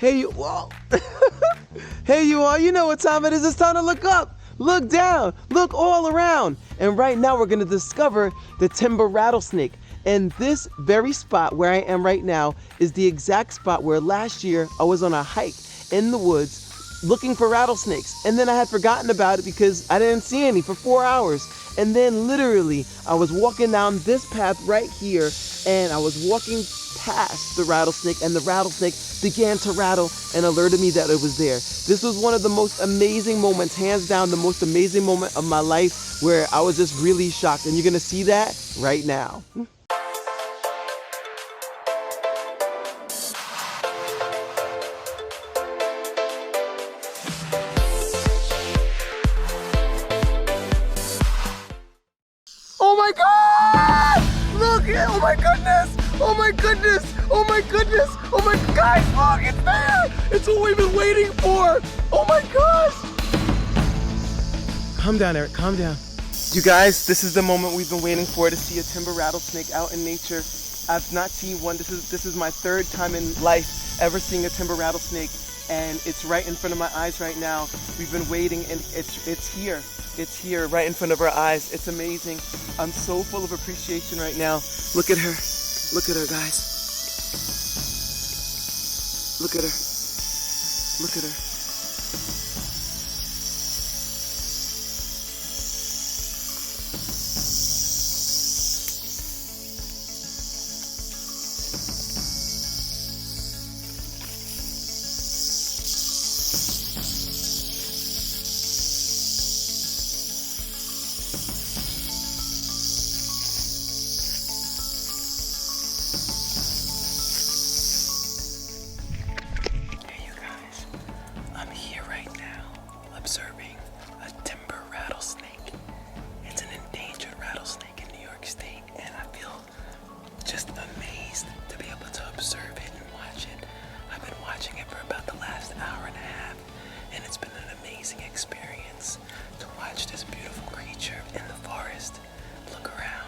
Hey, you, whoa. Hey, you all, you know what time it is. It's time to look up, look down, look all around. And right now we're gonna discover the timber rattlesnake. And this very spot where I am right now is the exact spot where last year I was on a hike in the woods looking for rattlesnakes. And then I had forgotten about it because I didn't see any for 4 hours. And then literally I was walking down this path right here and I was walking past the rattlesnake and the rattlesnake began to rattle and alerted me that it was there. This was one of the most amazing moments, hands down the most amazing moment of my life, where I was just really shocked, and you're gonna see that right now. Oh my God! Look! Oh my goodness! Oh my goodness! Oh my goodness! Oh my guys, look! It's there! It's what we've been waiting for! Oh my gosh! Calm down, Eric. Calm down. You guys, this is the moment we've been waiting for, to see a timber rattlesnake out in nature. I've not seen one. This is my third time in life ever seeing a timber rattlesnake, and it's right in front of my eyes right now. We've been waiting, and it's here. It's here right in front of our eyes. It's amazing. I'm so full of appreciation right now. Look at her. Look at her, guys. Look at her. Look at her. Observing a timber rattlesnake. It's an endangered rattlesnake in New York State, and I feel just amazed to be able to observe it and watch it. I've been watching it for about the last hour and a half, and it's been an amazing experience to watch this beautiful creature in the forest. Look around.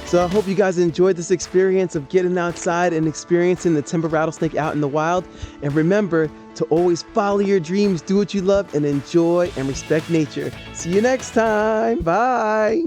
So I hope you guys enjoyed this experience of getting outside and experiencing the timber rattlesnake out in the wild. And remember to always follow your dreams, do what you love, and enjoy and respect nature. See you next time. Bye.